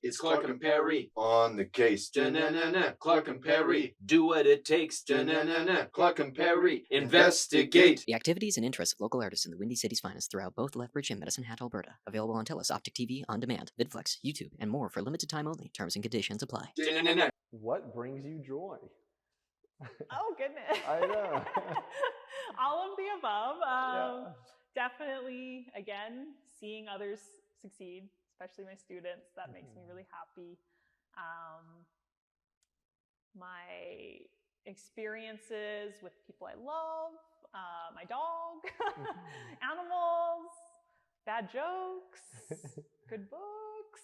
It's Clark and Perry on the case. Da-na-na-na. Clark and Perry do what it takes. Da-na-na-na. Clark and Perry investigate. The activities and interests of local artists in the Windy City's finest throughout both Lethbridge and Medicine Hat, Alberta. Available on TELUS, Optic TV, On Demand, VidFlex, YouTube, and more for limited time only. Terms and conditions apply. Da-na-na-na. What brings you joy? Oh, goodness. I know. All of the above. Yeah. Definitely, again, seeing others succeed, especially my students, that makes me really happy. My experiences with people I love, my dog, animals, bad jokes, good books,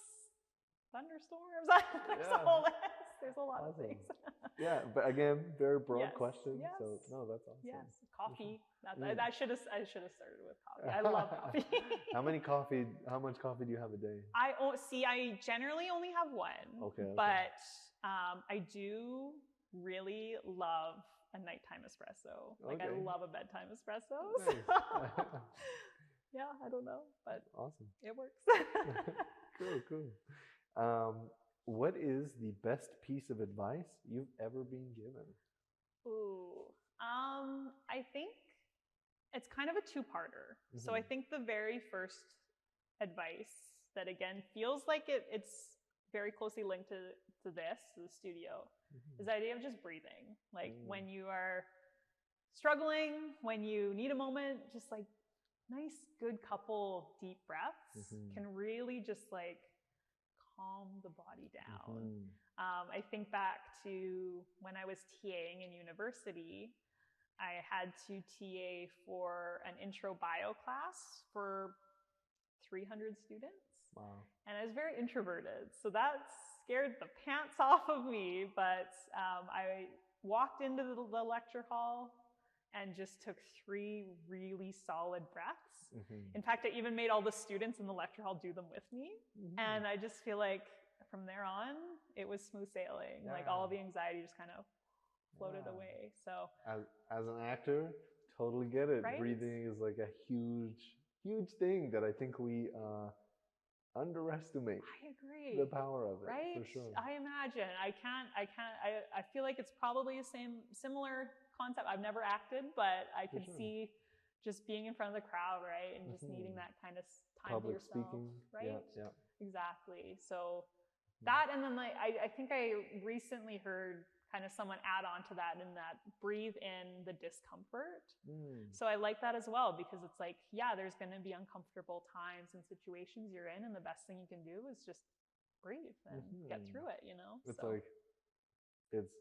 thunderstorms. There's a lot of things. Yeah, but again, very broad question. Yes. So no, that's awesome. Yes, coffee. I should have started with coffee. I love coffee. How much coffee do you have a day? I generally only have one. Okay. But I do really love a nighttime espresso. Like, I love a bedtime espresso. Nice. So yeah, I don't know, but awesome. It works. Cool. What is the best piece of advice you've ever been given? Ooh, I think it's kind of a two-parter. So I think the very first advice that, again, feels like it's very closely linked to the studio, is the idea of just breathing. Like, when you are struggling, when you need a moment, just like nice, good couple deep breaths can really just like calm the body down. I think back to when I was TAing in university. I had to TA for an intro bio class for 300 students. Wow. And I was very introverted, so that scared the pants off of me. But I walked into the lecture hall and just took 3 really solid breaths. In fact, I even made all the students in the lecture hall do them with me. And I just feel like from there on, it was smooth sailing. Like, all the anxiety just kind of floated away. So as an actor, totally get it. Right? Breathing is like a huge thing that I think we underestimate. I agree. The power of it, right? for sure. I imagine. I feel like it's probably the similar concept. I've never acted, but I could see just being in front of the crowd, right? And just needing that kind of time Public to yourself. speaking. Right? Yeah. Exactly. So that, and then like, I think I recently heard kind of someone add on to that, in that breathe in the discomfort. So I like that as well, because it's like, yeah, there's going to be uncomfortable times and situations you're in, and the best thing you can do is just breathe and get through it, you know? It's like, it's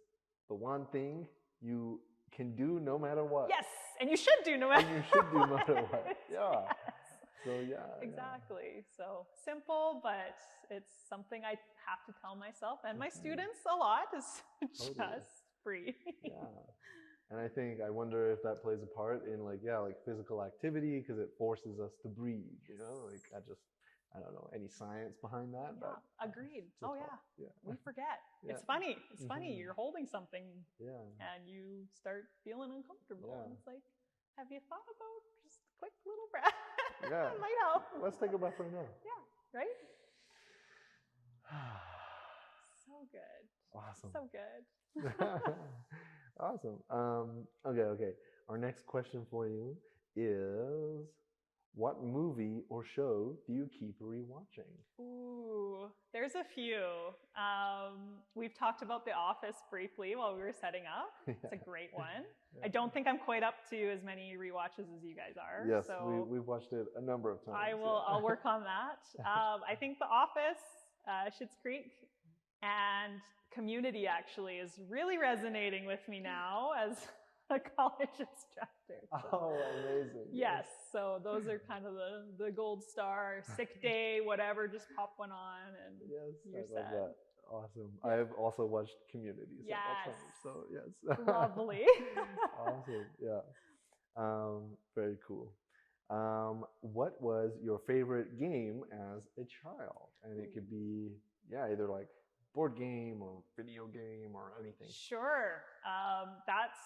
the one thing you can do no matter what. Yes, and you should do no matter what. And you should do no matter what. Yeah. Yes. So yeah. Exactly. So simple, but it's something I have to tell myself and my students a lot, is just breathe. Yeah. And I wonder if that plays a part in like physical activity, because it forces us to breathe, you know? Like, I don't know any science behind that. Yeah, but agreed. Oh yeah. We forget. Yeah. It's funny. It's funny. You're holding something and you start feeling uncomfortable. And it's like, have you thought about just a quick little breath? Yeah. It might help. Let's take a breath right now. Yeah, right? So good. Awesome. So good. Awesome. Okay. Our next question for you is, what movie or show do you keep rewatching? Ooh, there's a few. We've talked about The Office briefly while we were setting up. It's a great one. I don't think I'm quite up to as many rewatches as you guys are. Yes, so we've watched it a number of times. I'll work on that. I think The Office, Schitt's Creek, and Community actually is really resonating with me now as a college instructor. So. Oh, amazing. Yes, so those are kind of the gold star, sick day, whatever, just pop one on and you're set. Love that. Awesome. I have also watched Community. So yes. Lovely. Awesome. Yeah. Very cool. What was your favorite game as a child? And it could be, either like board game or video game or anything. Sure. That's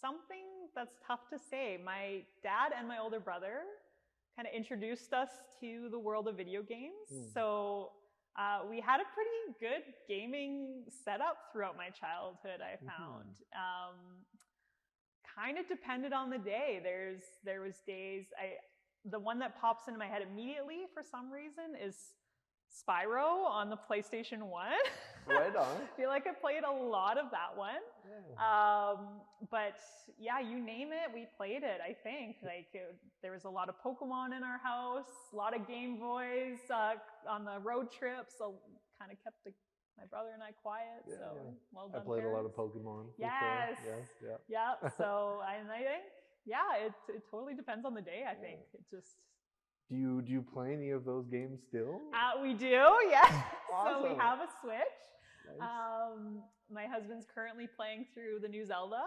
something that's tough to say. My dad and my older brother kind of introduced us to the world of video games. So we had a pretty good gaming setup throughout my childhood, I found. Kind of depended on the day. There was days, the one that pops into my head immediately for some reason is Spyro on the PlayStation 1. Right on. I feel like I played a lot of that one. Yeah. But yeah, you name it, we played it, I think. Like there was a lot of Pokemon in our house, a lot of Game Boys on the road trips. So kind of kept my brother and I quiet. Yeah, so yeah. well I done, played parents. a lot of Pokemon. For Yes. Sure. Yes. Yeah. Yeah. So I think, yeah, it totally depends on the day, I think. It just... Do you play any of those games still? We do, yeah. Awesome. So we have a Switch. Nice. My husband's currently playing through the new Zelda.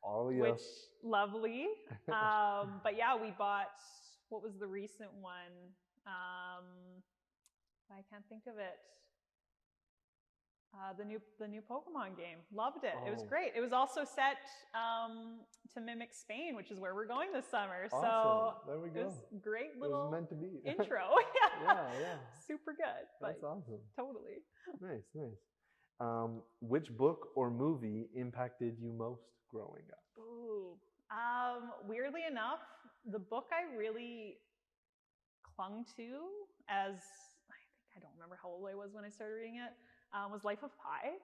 Oh, yes. Which, lovely. But yeah, we bought, what was the recent one? I can't think of it. The new Pokemon game. Loved it. It was great. It was also set to mimic Spain, which is where we're going this summer. Awesome. So there we go. it was great little it was meant to be. intro. Yeah. Super good. That's awesome. Totally. Nice. Which book or movie impacted you most growing up? Ooh. Weirdly enough, the book I really clung to as, I don't remember how old I was when I started reading it, was Life of Pi.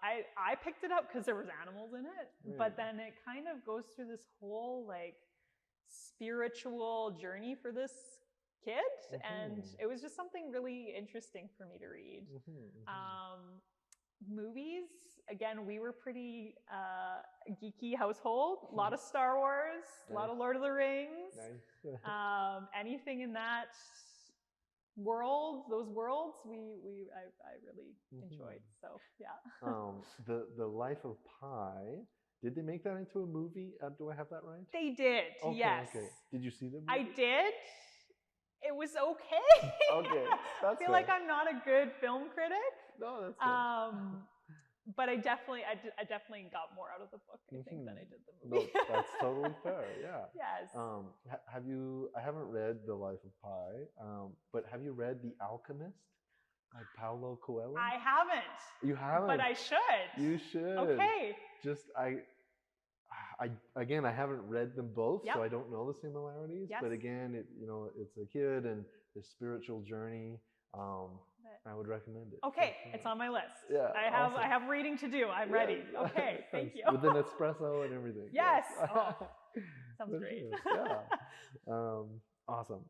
I picked it up because there was animals in it, but then it kind of goes through this whole like spiritual journey for this kid, and it was just something really interesting for me to read. Movies, again, we were pretty geeky household. A lot of Star Wars, a lot of Lord of the Rings. Anything in that world, those worlds, I really enjoyed. So yeah. The Life of Pi. Did they make that into a movie? Do I have that right? They did. Okay, yes. Okay. Did you see the movie? I did. It was okay. Okay. That's I feel like I'm not a good film critic. No, that's good. But I definitely got more out of the book, I think, than I did the movie. No, that's totally fair. Yeah. Yes. Have you? I haven't read The Life of Pi, but have you read The Alchemist by Paulo Coelho? I haven't. You haven't. But I should. You should. Okay. Just again, I haven't read them both, Yep. so I don't know the similarities. Yes. But again, it's a kid and his spiritual journey. I would recommend it. Okay, it's on my list. Yeah, awesome. I have reading to do. I'm ready. Okay, thank you. With an espresso and everything. Yes. Oh, sounds great. Sure. Yeah. Awesome.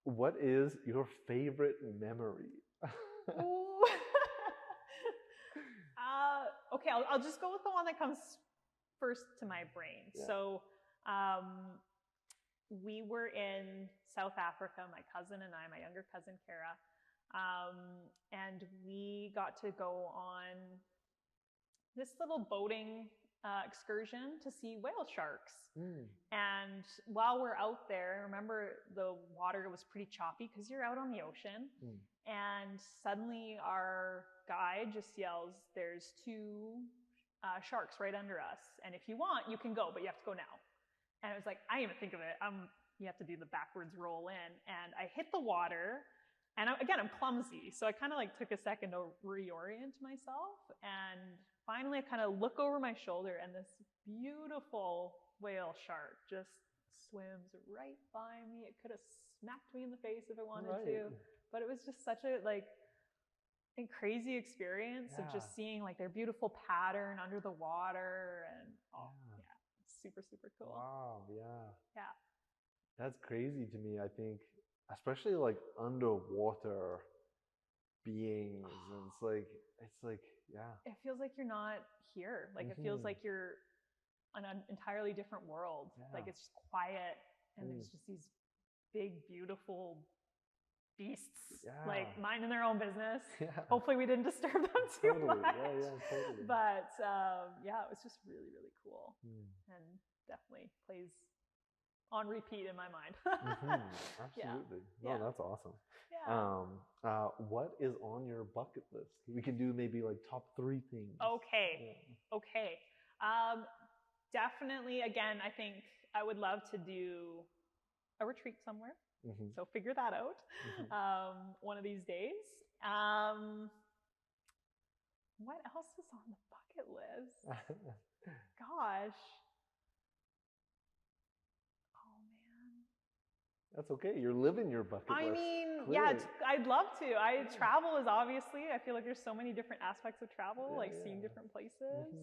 What is your favorite memory? Okay, I'll just go with the one that comes first to my brain. Yeah. So we were in South Africa, my cousin and I, my younger cousin Kara, and we got to go on this little boating excursion to see whale sharks. And while we're out there, remember the water was pretty choppy because you're out on the ocean. And suddenly our guide just yells, "There's two sharks right under us. And if you want, you can go, but you have to go now." And I was like, I didn't even think of it. You have to do the backwards roll in. And I hit the water. And again, I'm clumsy. So I kind of like took a second to reorient myself. And finally, I kind of look over my shoulder and this beautiful whale shark just swims right by me. It could have smacked me in the face if it wanted to. But it was just such a crazy experience of just seeing like their beautiful pattern under the water. And super, super cool. Wow, yeah. Yeah. That's crazy to me, I think, especially like underwater beings. And it's like, yeah. It feels like you're not here. Like it feels like you're on an entirely different world. Yeah. Like it's just quiet and there's just these big, beautiful beasts, like minding their own business. Yeah. Hopefully we didn't disturb them too much. Yeah, totally. But it was just really, really cool. And definitely plays on repeat in my mind. Absolutely. No, that's awesome. Yeah. What is on your bucket list? We can do maybe like top 3 things. Okay. Definitely, again, I think I would love to do a retreat somewhere. So figure that out one of these days. What else is on the bucket list? Gosh. Oh, man. That's okay. You're living your bucket list. I mean, clearly. I'd love to. Travel is obviously, I feel like there's so many different aspects of travel, like seeing different places.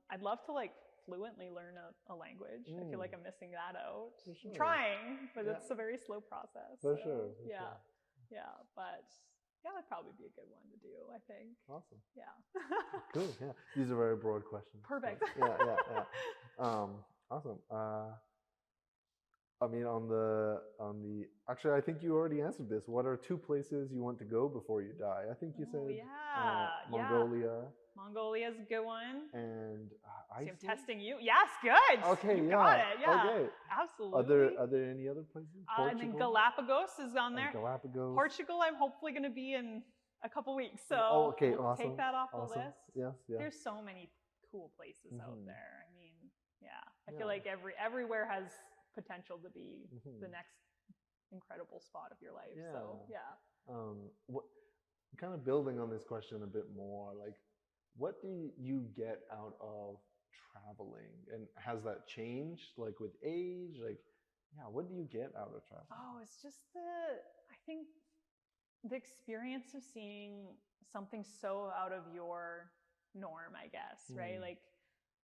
I'd love to like fluently learn a language. I feel like I'm missing that out. For sure. I'm trying, but it's a very slow process. For so, sure. Yeah, but that'd probably be a good one to do, I think. Awesome. Yeah. Cool. Yeah. These are very broad questions. Perfect. Yeah. Awesome. I mean, actually, I think you already answered this. What are 2 places you want to go before you die? I think you said Mongolia. Mongolia's a good one. And See, I'm testing you. Yes, good. Okay, you got it. Yeah, okay. absolutely. Are there any other places? I think Galapagos is on there. Galapagos. Portugal, I'm hopefully going to be in a couple weeks, so okay, we'll awesome. take that off the list. Yes. There's so many cool places out there. I mean, I feel like everywhere has potential to be the next incredible spot of your life. So what kind of building on this question a bit more, like what do you get out of traveling, and has that changed like with age? Like, what do you get out of traveling? Oh, it's just I think the experience of seeing something so out of your norm, I guess, right? Like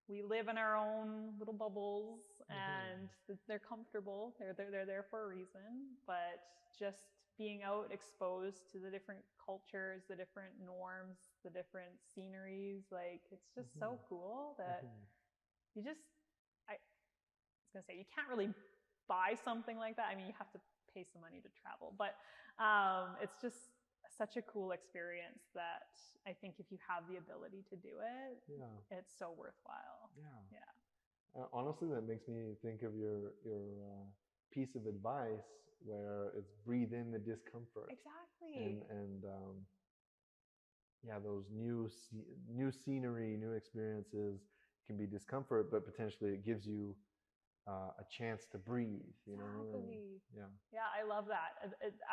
we live in our own little bubbles and they're comfortable. They're there for a reason, but just being out exposed to the different cultures, the different norms, the different sceneries, like it's just so cool that I was gonna say, you can't really buy something like that. I mean, you have to pay some money to travel, but it's just such a cool experience that I think if you have the ability to do it, it's so worthwhile. Honestly, that makes me think of your piece of advice where it's breathe in the discomfort. Exactly. And those new scenery, new experiences can be discomfort, but potentially it gives you a chance to breathe, you know? Yeah, I love that.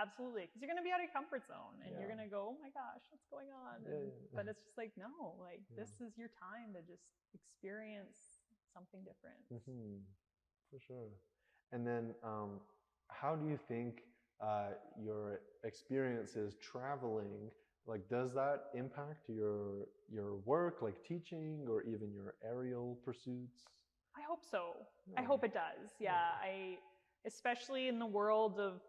Absolutely. Because you're going to be out of your comfort zone and you're going to go, oh my gosh, what's going on? But it's just like, no, like this is your time to just experience something different. For sure. And then how do you think your experiences traveling, like does that impact your work, like teaching or even your aerial pursuits? I hope so. I hope it does. Especially in the world of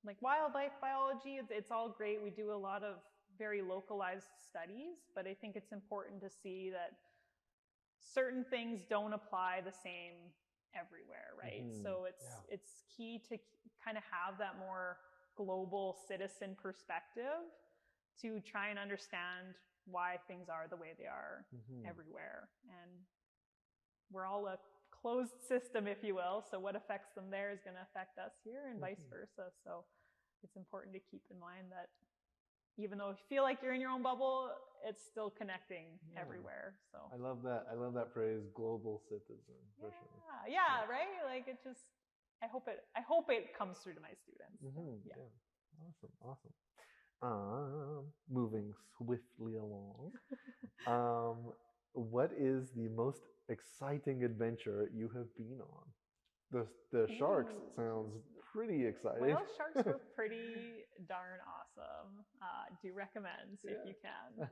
like wildlife biology, it's all great. We do a lot of very localized studies, but I think it's important to see that certain things don't apply the same everywhere, right? So it's key to kind of have that more global citizen perspective to try and understand why things are the way they are everywhere. And we're all a closed system, if you will. So what affects them there is going to affect us here and vice versa. So it's important to keep in mind that even though you feel like you're in your own bubble, it's still connecting everywhere. So I love that. I love that phrase, global citizen, for sure. Yeah, right? Like it just, I hope it comes through to my students. Awesome. Moving swiftly along. What is the most exciting adventure you have been on? The sharks sounds pretty exciting. Whale sharks were pretty darn awesome. Do recommend if you can.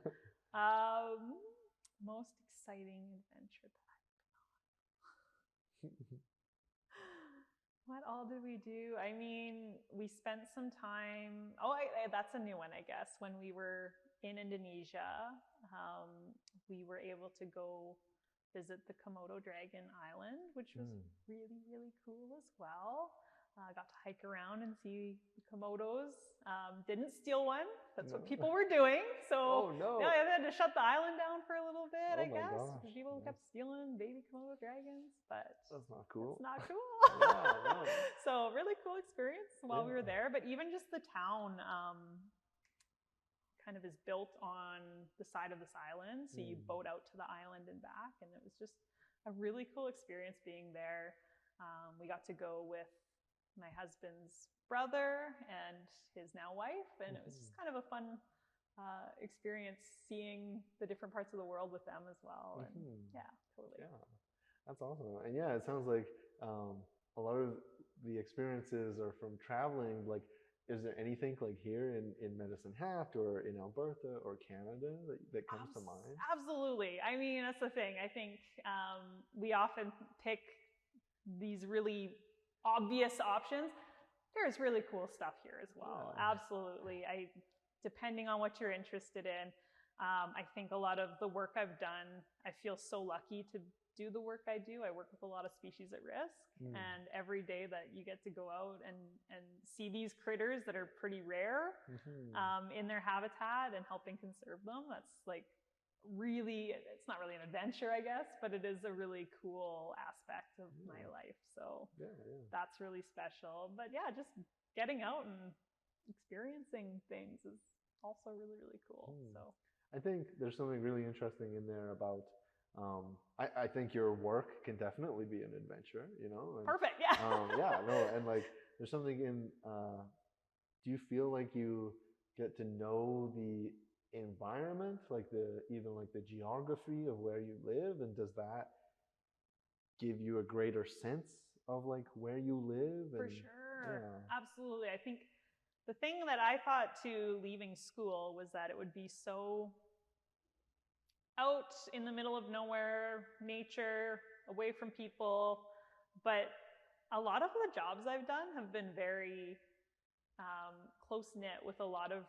Most exciting adventure that I've been on. What all did we do? I mean, we spent some time. That's a new one, I guess. When we were in Indonesia, we were able to go visit the Komodo Dragon Island, which was really, really cool as well. Got to hike around and see the Komodos. Didn't steal one. That's what people were doing. So they had to shut the island down for a little bit, I guess. Gosh. People kept stealing baby Komodo dragons, but that's not cool. It's not cool. So really cool experience while we were there. But even just the town kind of is built on the side of this island. So you boat out to the island and back. And it was just a really cool experience being there. We got to go with my husband's brother and his now wife, and it was just kind of a fun experience seeing the different parts of the world with them as well. And yeah, totally. Yeah, that's awesome. And yeah, it sounds like a lot of the experiences are from traveling. Like, is there anything like here in Medicine Hat or in Alberta or Canada that comes to mind? Absolutely. I mean, that's the thing. I think we often pick these really obvious options. There's really cool stuff here as well. Yeah. Absolutely. Depending on what you're interested in, I think a lot of the work I've done, I feel so lucky to do the work I do. I work with a lot of species at risk, and every day that you get to go out and see these critters that are pretty rare in their habitat and helping conserve them, that's like really, it's not really an adventure, I guess, but it is a really cool aspect of my life. So that's really special. But yeah, just getting out and experiencing things is also really, really cool. So I think there's something really interesting in there about I think your work can definitely be an adventure, you know. And, perfect. Yeah. Yeah, no, and like there's something in do you feel like you get to know the environment, like even like the geography of where you live, and does that give you a greater sense of like where you live? For sure. Yeah. Absolutely. I think the thing that I thought too leaving school was that it would be so out in the middle of nowhere, nature, away from people, but a lot of the jobs I've done have been very close-knit with a lot of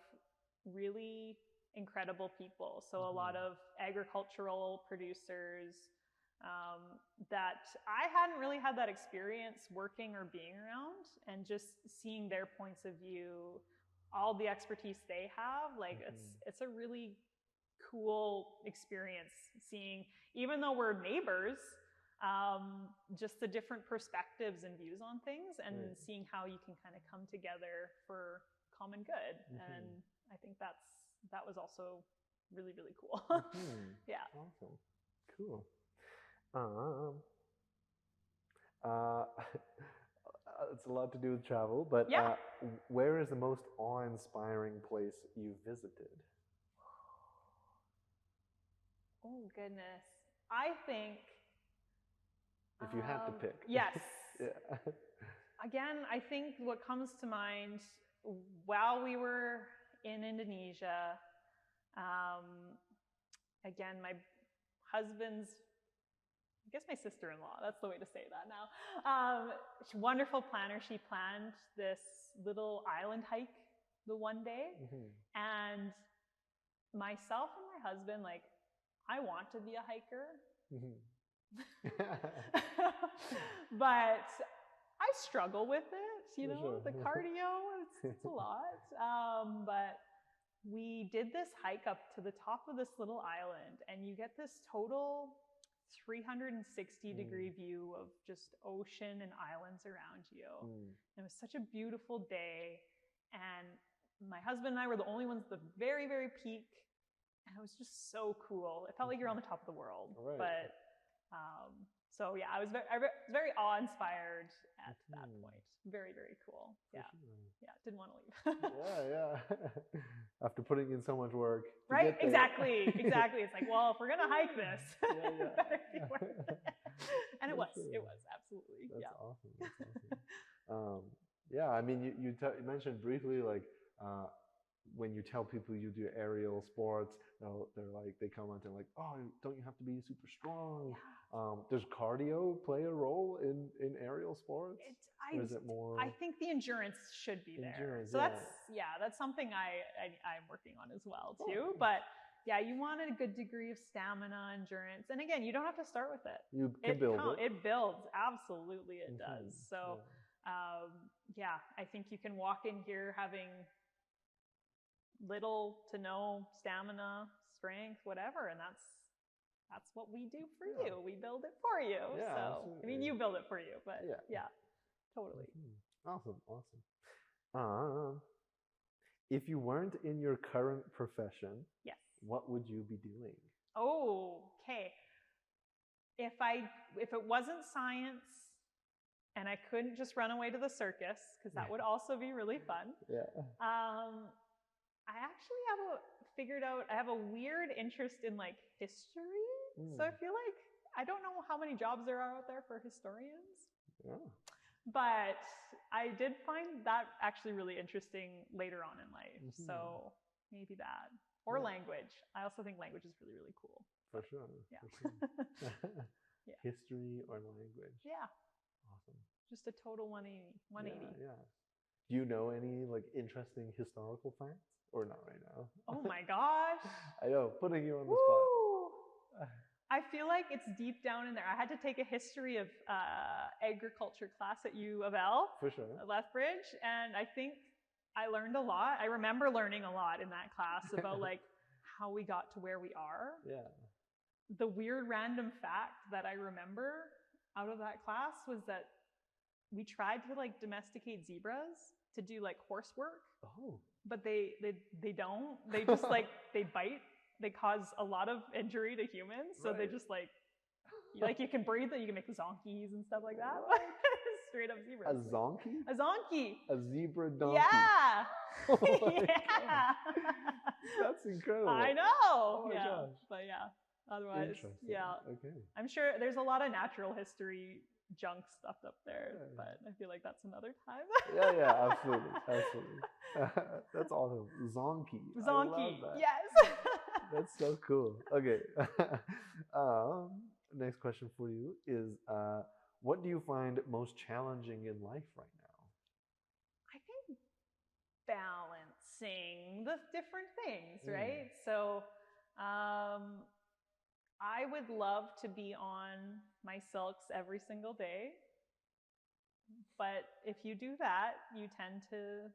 really incredible people. So a lot of agricultural producers that I hadn't really had that experience working or being around, and just seeing their points of view, all the expertise they have, like it's a really cool experience seeing, even though we're neighbors, just the different perspectives and views on things, and seeing how you can kind of come together for common good. And I think that was also really, really cool. Yeah. Awesome. Cool. It's a lot to do with travel, but where is the most awe-inspiring place you've visited? Oh, goodness. I think... If you had to pick. Yes. Yeah. Again, I think what comes to mind while we were in Indonesia, again, my husband's, I guess my sister-in-law, that's the way to say that now. She's a wonderful planner. She planned this little island hike the one day. And myself and my husband, like, I want to be a hiker. But I struggle with it, you know, the cardio, it's a lot. But we did this hike up to the top of this little island, and you get this total 360-degree view of just ocean and islands around you. And it was such a beautiful day, and my husband and I were the only ones at the very, very peak, and it was just so cool. It felt like you're on the top of the world. Right. But so yeah, I was very awe-inspired at that point. Very, very cool. Yeah. Yeah, didn't want to leave. Yeah. After putting in so much work. Right? Exactly. It's like, well, if we're going to hike this, it better be worth it. And it was absolutely. That's awesome. Yeah, I mean, you mentioned briefly, like, when you tell people you do aerial sports, they're like, they come out and like, oh, don't you have to be super strong? Does cardio play a role in aerial sports? Or is it more? I think the endurance should be there. So that's something I'm working on as well too. But yeah, you want a good degree of stamina, endurance, and again, you don't have to start with it. You can build it. It builds, absolutely, it does. So yeah, I think you can walk in here having little to no stamina, strength, whatever, and that's what we do for you. We build it for you. Yeah, so absolutely. I mean, you build it for you, but yeah, totally. Awesome. If you weren't in your current profession, yes, what would you be doing? Oh, okay. If it wasn't science, and I couldn't just run away to the circus because that would also be really fun. Yeah. I actually I have a weird interest in like history. So I feel like I don't know how many jobs there are out there for historians. Yeah. But I did find that actually really interesting later on in life. So maybe that. Or language. I also think language is really, really cool. For sure. Yeah. For sure. Yeah. History or language. Yeah. Awesome. Just a total 180. Yeah. Do you know any like interesting historical facts? Or not right now? Oh my gosh. I know, putting you on the Woo! spot. I feel like it's deep down in there. I had to take a history of agriculture class at U of L, For sure. Lethbridge, and I think I learned a lot. I remember learning a lot in that class about like how we got to where we are. Yeah. The weird random fact that I remember out of that class was that we tried to like domesticate zebras to do like horse work. Oh. But they don't. They just like, they bite. They cause a lot of injury to humans. So they just like you can breed them, you can make zonkies and stuff like that. Straight up zebras. A zonkie? A zonkie. A zebra donkey. Yeah. Oh my Yeah. God. That's incredible. I know. Oh my gosh. But yeah. Otherwise, Interesting. yeah. Okay. I'm sure there's a lot of natural history junk stuffed up there, but I feel like that's another time. Yeah, absolutely. That's awesome. Zonky. I love Zonky, that. yes. That's so cool. Okay. Next question for you is, what do you find most challenging in life right now? I think balancing the different things, right? So I would love to be on my silks every single day. But if you do that, you tend to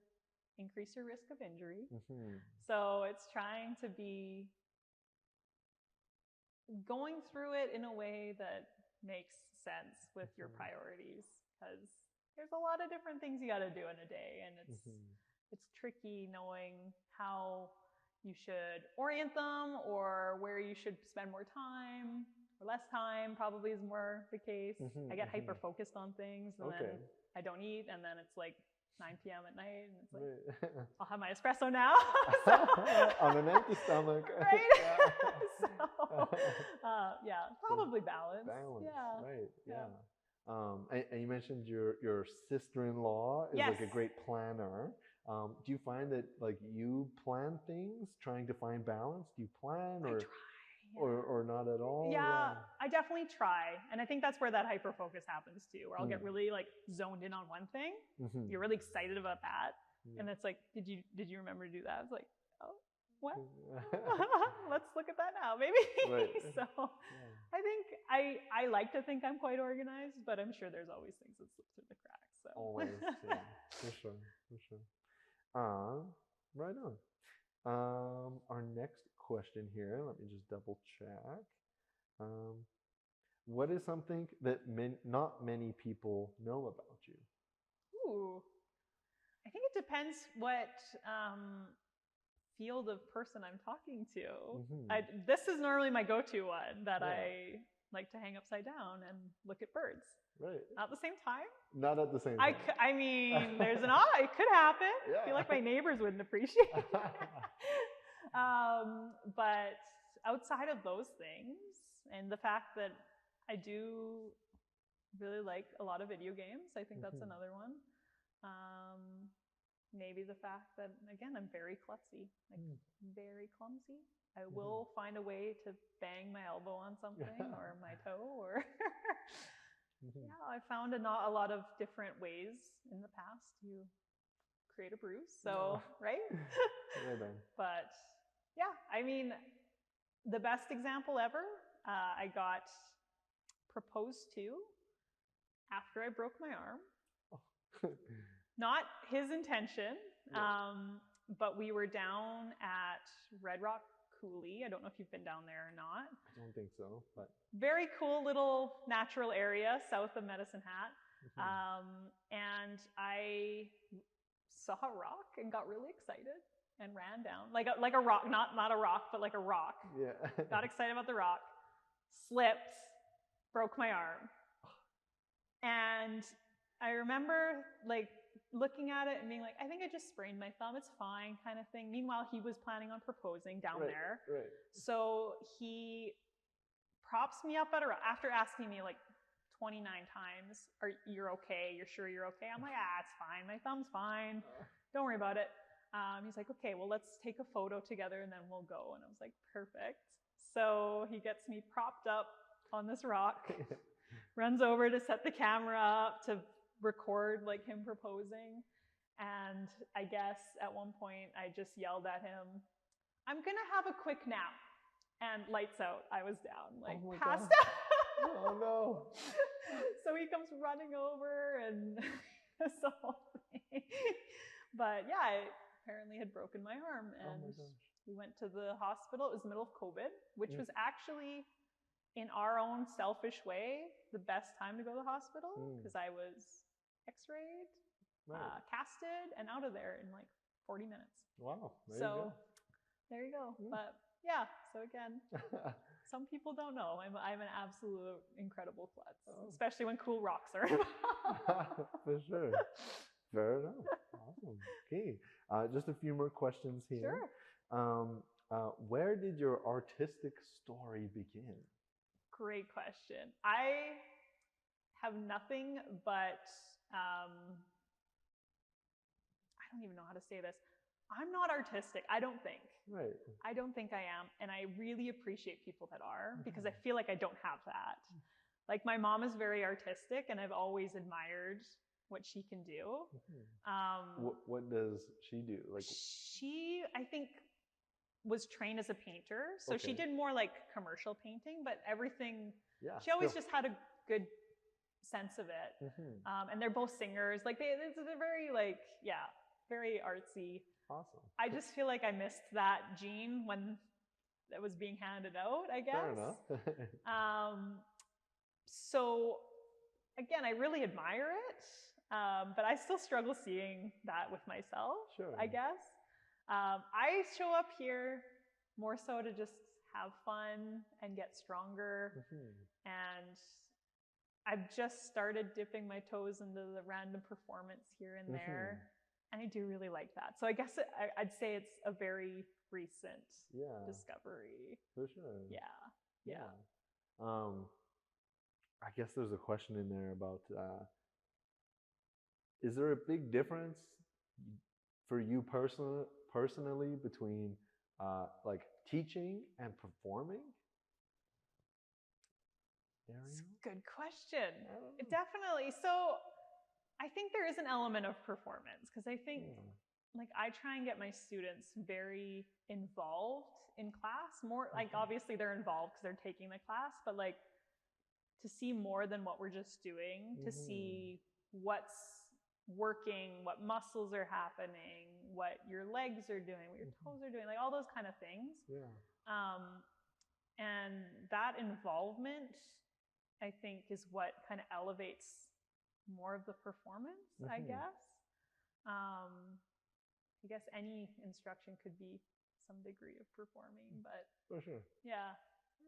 increase your risk of injury. So it's trying to be going through it in a way that makes sense with your priorities, because there's a lot of different things you got to do in a day, and it's tricky knowing how you should orient them or where you should spend more time or less time. Probably is more the case. I get hyper focused on things, and then I don't eat, and then it's like 9 p.m. at night, and it's like, I'll have my espresso now. On an empty stomach. Right? So, yeah, probably balance. Balance, yeah. right, yeah. And you mentioned your sister-in-law is like a great planner. Do you find that like you plan things, trying to find balance? Do you plan or? Or not at all? Yeah, I definitely try. And I think that's where that hyper focus happens too, where I'll get really like zoned in on one thing. You're really excited about that. And it's like, did you remember to do that? I was like, oh, what? Let's look at that now, maybe. So I think I like to think I'm quite organized, but I'm sure there's always things that slip through the cracks. So. Always, yeah, for sure. Right on. Our next question here, let me just double check. What is something that not many people know about you? Ooh, I think it depends what field of person I'm talking to. This is normally my go-to one that I like to hang upside down and look at birds. Right. Not at the same time. Not at the same time. I mean, there's an it could happen. I feel like my neighbors wouldn't appreciate it. But outside of those things, and the fact that I do really like a lot of video games, I think that's another one. Maybe the fact that, again, I'm very klutzy, like very clumsy. I will find a way to bang my elbow on something or my toe or... Yeah, I found a lot of different ways in the past to create a bruise. So, right? But yeah, I mean, the best example ever, I got proposed to after I broke my arm. Not his intention, but we were down at Red Rock Coulee. I don't know if you've been down there or not. I don't think so, but very cool little natural area south of Medicine Hat. And I saw a rock and got really excited and ran down like a rock, not a rock, but like a rock. Yeah. Got excited about the rock, slipped, broke my arm. And I remember like looking at it and being like, I think I just sprained my thumb. It's fine, kind of thing. Meanwhile, he was planning on proposing down there. Right. So he props me up after asking me like 29 times, you're okay? You're sure you're okay? I'm like, it's fine. My thumb's fine. Don't worry about it. He's like, okay, well, let's take a photo together and then we'll go. And I was like, perfect. So he gets me propped up on this rock, runs over to set the camera up to record like him proposing. And I guess at one point I just yelled at him, I'm gonna have a quick nap. And lights out, I was down, like passed out. Oh no. So he comes running over and this whole thing. But yeah, I apparently had broken my arm, and we went to the hospital. It was the middle of COVID, which was actually, in our own selfish way, the best time to go to the hospital, because I was x-rayed, casted, and out of there in like 40 minutes. Wow, there you go. There you go. But yeah, so again, some people don't know. I'm an absolute incredible klutz, especially when cool rocks are involved. For sure. Fair enough. Awesome. Okay. Just a few more questions here. Sure. Where did your artistic story begin? Great question. I have nothing but, I don't even know how to say this. I'm not artistic, I don't think. Right. I don't think I am. And I really appreciate people that are, because I feel like I don't have that. Like my mom is very artistic, and I've always admired what she can do. What does she do? Like she, I think, was trained as a painter. So she did more like commercial painting, but everything, she always just had a good sense of it. And they're both singers. Like they're very like, very artsy. Awesome. I just feel like I missed that gene when that was being handed out, I guess. Fair enough. So again, I really admire it, but I still struggle seeing that with myself, I guess. I show up here more so to just have fun and get stronger. And I've just started dipping my toes into the random performance here and there. And I do really like that. So I guess I'd say it's a very recent discovery. For sure. Yeah. I guess there's a question in there about, is there a big difference for you personally between like teaching and performing? That's a good question. Definitely. So I think there is an element of performance, because I think like I try and get my students very involved in class, more like obviously they're involved because they're taking the class, but like to see more than what we're just doing, to see what's working, what muscles are happening, what your legs are doing, what your toes are doing, like all those kind of things. And that involvement, I think, is what kind of elevates more of the performance, I guess. I guess any instruction could be some degree of performing, but for sure. Yeah,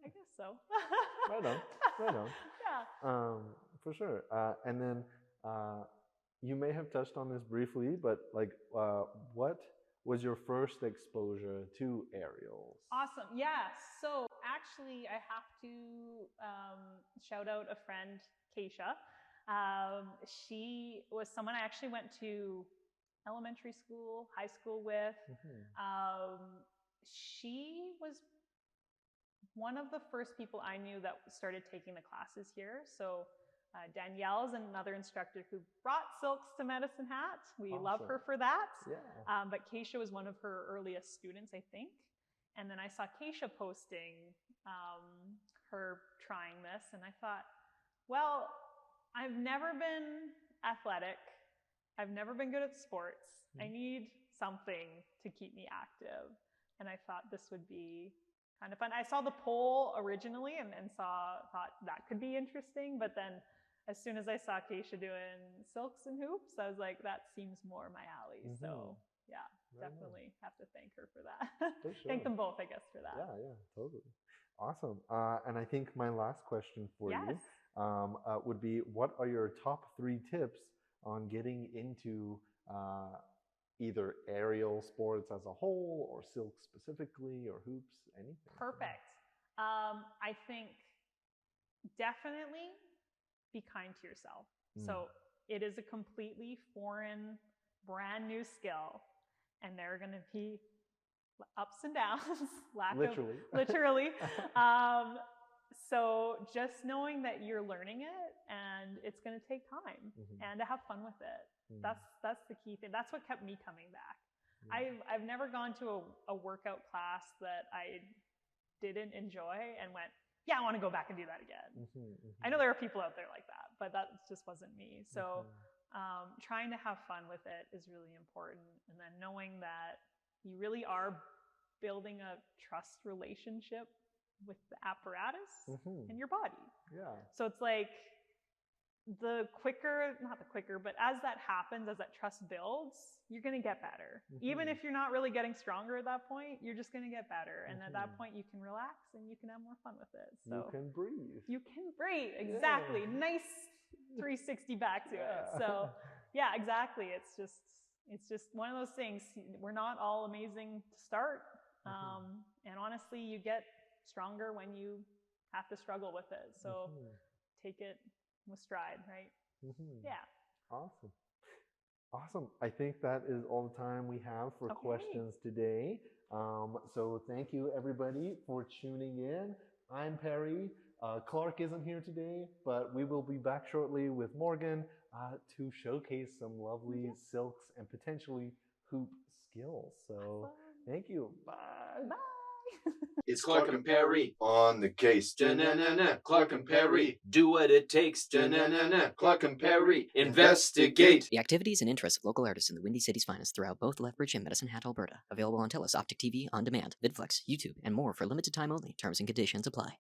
I guess so. Right on. Yeah. For sure. And then you may have touched on this briefly, but like, what was your first exposure to aerials? Awesome. Yeah. So actually, I have to shout out a friend, Keisha. She was someone I actually went to elementary school, high school with. She was one of the first people I knew that started taking the classes here. So Danielle's another instructor who brought silks to Medicine Hat. We love her for that. But Keisha was one of her earliest students, I think. And then I saw Keisha posting her trying this, and I thought, well, I've never been athletic. I've never been good at sports. I need something to keep me active. And I thought this would be kind of fun. I saw the poll originally and thought that could be interesting. But then as soon as I saw Keisha doing silks and hoops, I was like, that seems more my alley. So yeah, definitely have to thank her for that. For sure. Thank them both, I guess, for that. Yeah, totally. Awesome. And I think my last question for you would be, what are your top 3 tips on getting into either aerial sports as a whole, or silk specifically, or hoops, anything? Perfect. I think definitely be kind to yourself. So it is a completely foreign, brand new skill, and there are going to be ups and downs, literally. So just knowing that you're learning it, and it's going to take time, and to have fun with it. That's the key thing. That's what kept me coming back. I've never gone to a workout class that I didn't enjoy and went, yeah, I want to go back and do that again. I know there are people out there like that, but that just wasn't me. So trying to have fun with it is really important. And then knowing that you really are building a trust relationship with the apparatus and your body. Yeah. So it's like not the quicker, but as that happens, as that trust builds, you're going to get better. Even if you're not really getting stronger at that point, you're just going to get better. And at that point, you can relax and you can have more fun with it. So you can breathe. You can breathe. Exactly. Yeah. Nice 360 back to it. So yeah, exactly. It's just one of those things. We're not all amazing to start. And honestly, you get stronger when you have to struggle with it. So take it with stride, right? Yeah. Awesome. I think that is all the time we have for questions today. So thank you everybody for tuning in. I'm Perry. Clark isn't here today, but we will be back shortly with Morgan to showcase some lovely silks and potentially hoop skills. So thank you. Bye. Bye. It's Clark and Perry on the case. Clark and Perry, do what it takes. Clark and Perry, investigate. The activities and interests of local artists in the Windy City's finest throughout both Lethbridge and Medicine Hat, Alberta. Available on TELUS, Optic TV, On Demand, VidFlex, YouTube, and more for limited time only. Terms and conditions apply.